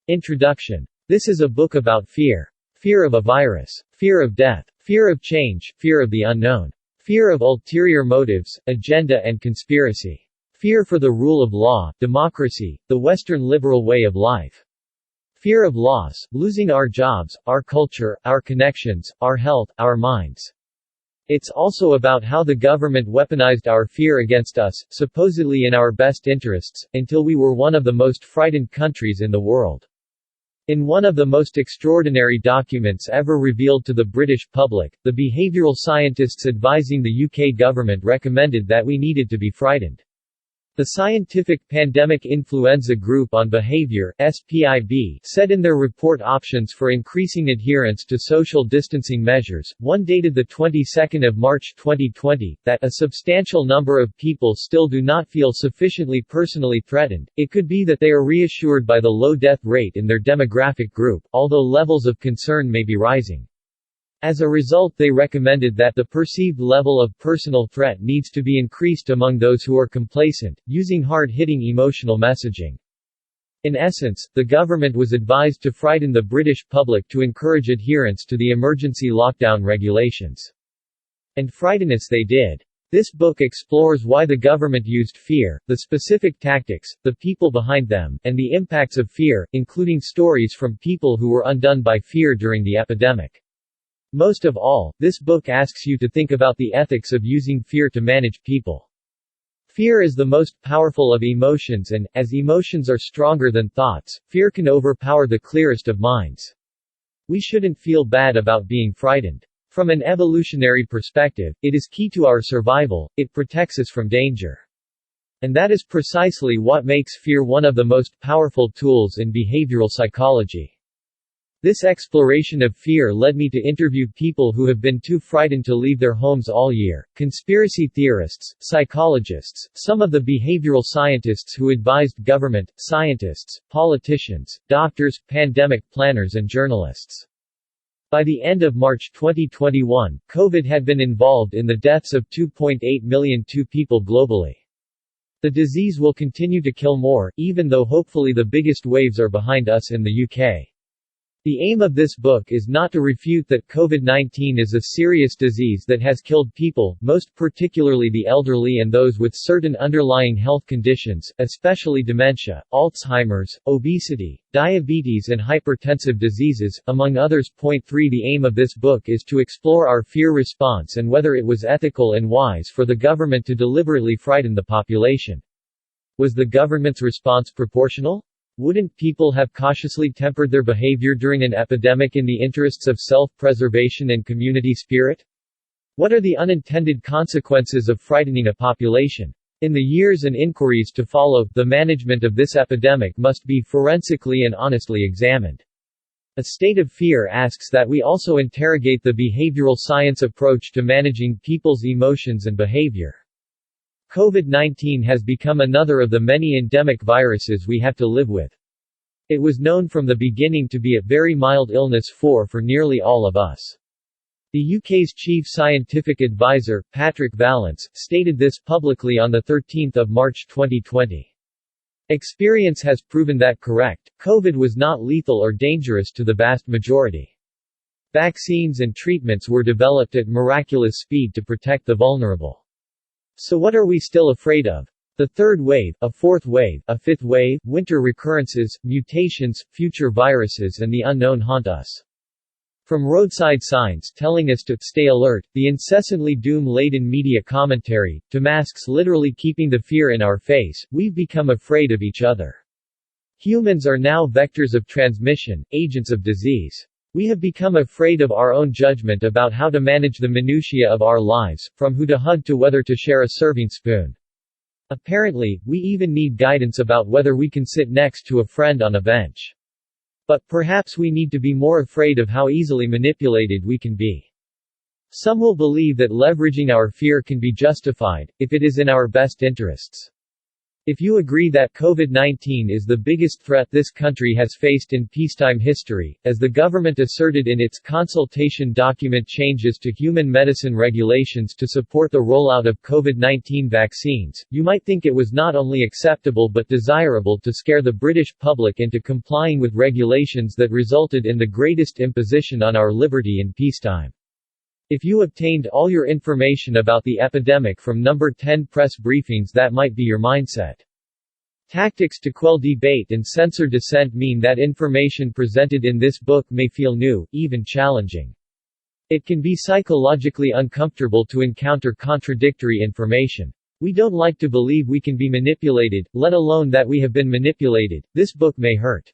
Introduction. This is a book about fear. Fear of a virus. Fear of death. Fear of change. Fear of the unknown. Fear of ulterior motives, agenda and conspiracy. Fear for the rule of law, democracy, the Western liberal way of life. Fear of loss, losing our jobs, our culture, our connections, our health, our minds. It's also about how the government weaponized our fear against us, supposedly in our best interests, until we were one of the most frightened countries in the world. In one of the most extraordinary documents ever revealed to the British public, the behavioral scientists advising the UK government recommended that we needed to be frightened. The Scientific Pandemic Influenza Group on Behavior (SPIB) said in their report Options for Increasing Adherence to Social Distancing Measures, one dated the 22nd of March 2020, that a substantial number of people still do not feel sufficiently personally threatened. It could be that they are reassured by the low death rate in their demographic group, although levels of concern may be rising. As a result, they recommended that the perceived level of personal threat needs to be increased among those who are complacent, using hard-hitting emotional messaging. In essence, the government was advised to frighten the British public to encourage adherence to the emergency lockdown regulations. And frighten us they did. This book explores why the government used fear, the specific tactics, the people behind them, and the impacts of fear, including stories from people who were undone by fear during the epidemic. Most of all, this book asks you to think about the ethics of using fear to manage people. Fear is the most powerful of emotions and, as emotions are stronger than thoughts, fear can overpower the clearest of minds. We shouldn't feel bad about being frightened. From an evolutionary perspective, it is key to our survival, it protects us from danger. And that is precisely what makes fear one of the most powerful tools in behavioral psychology. This exploration of fear led me to interview people who have been too frightened to leave their homes all year, conspiracy theorists, psychologists, some of the behavioral scientists who advised government, scientists, politicians, doctors, pandemic planners and journalists. By the end of March 2021, COVID had been involved in the deaths of 2.8 million people globally. The disease will continue to kill more, even though hopefully the biggest waves are behind us in the UK. The aim of this book is not to refute that COVID-19 is a serious disease that has killed people, most particularly the elderly and those with certain underlying health conditions, especially dementia, Alzheimer's, obesity, diabetes and hypertensive diseases, among others. Point 3 The aim of this book is to explore our fear response and whether it was ethical and wise for the government to deliberately frighten the population. Was the government's response proportional? Wouldn't people have cautiously tempered their behavior during an epidemic in the interests of self-preservation and community spirit? What are the unintended consequences of frightening a population? In the years and inquiries to follow, the management of this epidemic must be forensically and honestly examined. A state of fear asks that we also interrogate the behavioral science approach to managing people's emotions and behavior. COVID-19 has become another of the many endemic viruses we have to live with. It was known from the beginning to be a very mild illness for nearly all of us. The UK's chief scientific advisor, Patrick Vallance, stated this publicly on 13 March 2020. Experience has proven that correct, COVID was not lethal or dangerous to the vast majority. Vaccines and treatments were developed at miraculous speed to protect the vulnerable. So what are we still afraid of? The third wave, a fourth wave, a fifth wave, winter recurrences, mutations, future viruses and the unknown haunt us. From roadside signs telling us to stay alert, the incessantly doom-laden media commentary, to masks literally keeping the fear in our face, we've become afraid of each other. Humans are now vectors of transmission, agents of disease. We have become afraid of our own judgment about how to manage the minutiae of our lives, from who to hug to whether to share a serving spoon. Apparently, we even need guidance about whether we can sit next to a friend on a bench. But perhaps we need to be more afraid of how easily manipulated we can be. Some will believe that leveraging our fear can be justified, if it is in our best interests. If you agree that COVID-19 is the biggest threat this country has faced in peacetime history, as the government asserted in its consultation document changes to human medicine regulations to support the rollout of COVID-19 vaccines, you might think it was not only acceptable but desirable to scare the British public into complying with regulations that resulted in the greatest imposition on our liberty in peacetime. If you obtained all your information about the epidemic from number 10 press briefings, that might be your mindset. Tactics to quell debate and censor dissent mean that information presented in this book may feel new, even challenging. It can be psychologically uncomfortable to encounter contradictory information. We don't like to believe we can be manipulated, let alone that we have been manipulated. This book may hurt.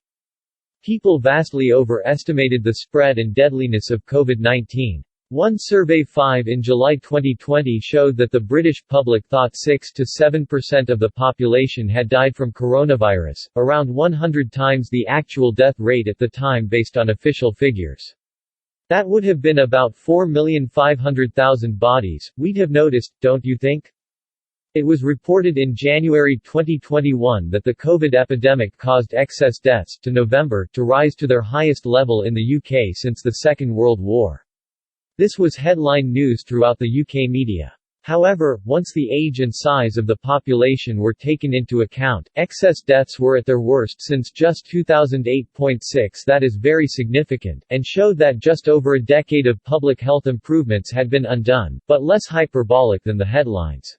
People vastly overestimated the spread and deadliness of COVID-19. One survey 5 in July 2020 showed that the British public thought 6 to 7% of the population had died from coronavirus, around 100 times the actual death rate at the time based on official figures. That would have been about 4,500,000 bodies, we'd have noticed, don't you think? It was reported in January 2021 that the COVID epidemic caused excess deaths, to November, to rise to their highest level in the UK since the Second World War. This was headline news throughout the UK media. However, once the age and size of the population were taken into account, excess deaths were at their worst since just 2008.6. That is very significant, and showed that just over a decade of public health improvements had been undone, but less hyperbolic than the headlines.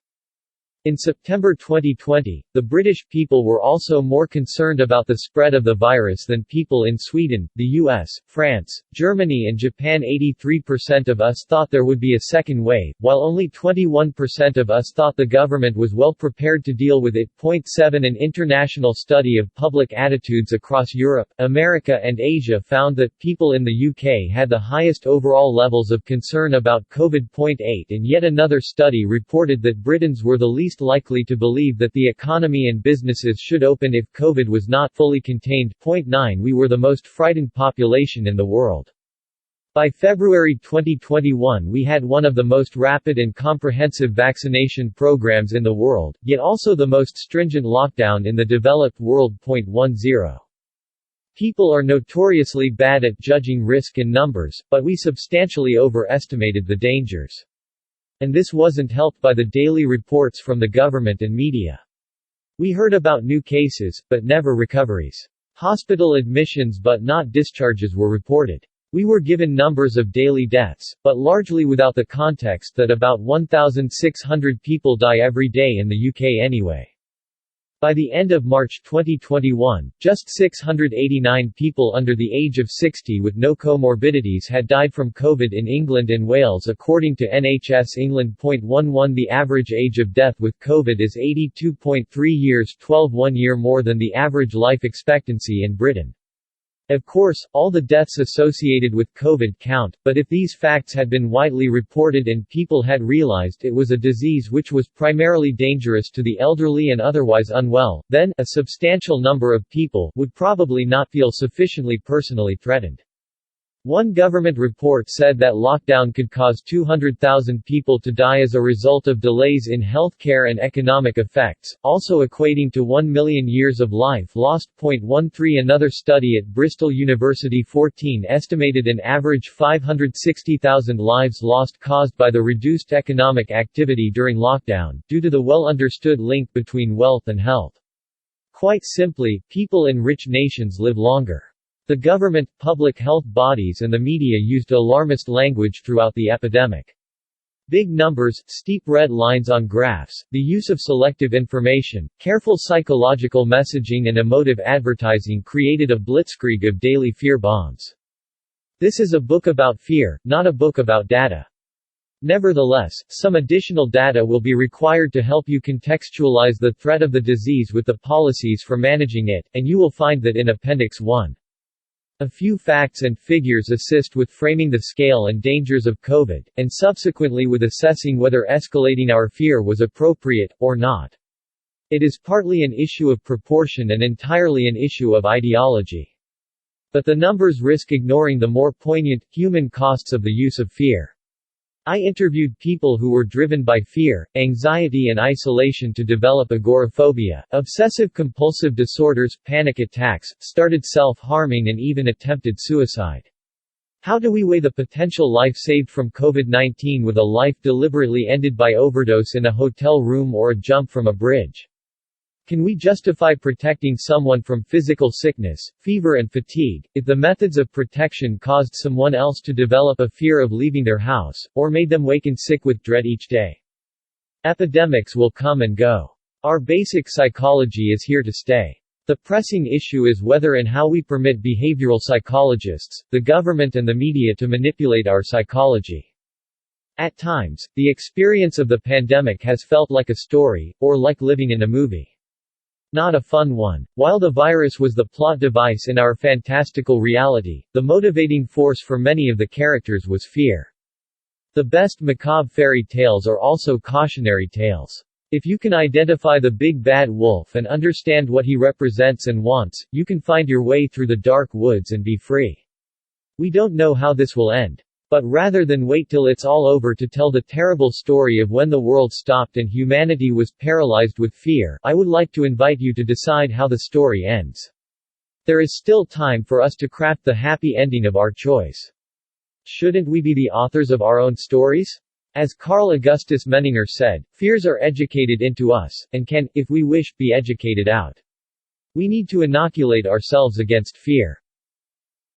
In September 2020, the British people were also more concerned about the spread of the virus than people in Sweden, the US, France, Germany and Japan. 83% of us thought there would be a second wave, while only 21% of us thought the government was well prepared to deal with it. 7 An international study of public attitudes across Europe, America and Asia found that people in the UK had the highest overall levels of concern about COVID. 8 And yet another study reported that Britons were the least likely to believe that the economy and businesses should open if COVID was not fully contained. 9 We were the most frightened population in the world. By February 2021 we had one of the most rapid and comprehensive vaccination programs in the world, yet also the most stringent lockdown in the developed world. 10 People are notoriously bad at judging risk in numbers, but we substantially overestimated the dangers. And this wasn't helped by the daily reports from the government and media. We heard about new cases, but never recoveries. Hospital admissions but not discharges were reported. We were given numbers of daily deaths, but largely without the context that about 1,600 people die every day in the UK anyway. By the end of March 2021, just 689 people under the age of 60 with no comorbidities had died from COVID in England and Wales according to NHS England. 11 The average age of death with COVID is 82.3 years, 1 year more than the average life expectancy in Britain. Of course, all the deaths associated with COVID count, but if these facts had been widely reported and people had realized it was a disease which was primarily dangerous to the elderly and otherwise unwell, then, a substantial number of people would probably not feel sufficiently personally threatened. One government report said that lockdown could cause 200,000 people to die as a result of delays in healthcare and economic effects, also equating to 1 million years of life lost. 13 Another study at Bristol University 14 estimated an average 560,000 lives lost caused by the reduced economic activity during lockdown, due to the well-understood link between wealth and health. Quite simply, people in rich nations live longer. The government, public health bodies and the media used alarmist language throughout the epidemic. Big numbers, steep red lines on graphs, the use of selective information, careful psychological messaging and emotive advertising created a blitzkrieg of daily fear bombs. This is a book about fear, not a book about data. Nevertheless, some additional data will be required to help you contextualize the threat of the disease with the policies for managing it, and you will find that in Appendix 1. A few facts and figures assist with framing the scale and dangers of COVID, and subsequently with assessing whether escalating our fear was appropriate, or not. It is partly an issue of proportion and entirely an issue of ideology. But the numbers risk ignoring the more poignant, human costs of the use of fear. I interviewed people who were driven by fear, anxiety and isolation to develop agoraphobia, obsessive-compulsive disorders, panic attacks, started self-harming and even attempted suicide. How do we weigh the potential life saved from COVID-19 with a life deliberately ended by overdose in a hotel room or a jump from a bridge? Can we justify protecting someone from physical sickness, fever and fatigue, if the methods of protection caused someone else to develop a fear of leaving their house, or made them waken sick with dread each day? Epidemics will come and go. Our basic psychology is here to stay. The pressing issue is whether and how we permit behavioral psychologists, the government and the media to manipulate our psychology. At times, the experience of the pandemic has felt like a story, or like living in a movie. Not a fun one. While the virus was the plot device in our fantastical reality, the motivating force for many of the characters was fear. The best macabre fairy tales are also cautionary tales. If you can identify the big bad wolf and understand what he represents and wants, you can find your way through the dark woods and be free. We don't know how this will end. But rather than wait till it's all over to tell the terrible story of when the world stopped and humanity was paralyzed with fear, I would like to invite you to decide how the story ends. There is still time for us to craft the happy ending of our choice. Shouldn't we be the authors of our own stories? As Carl Augustus Menninger said, fears are educated into us, and can, if we wish, be educated out. We need to inoculate ourselves against fear.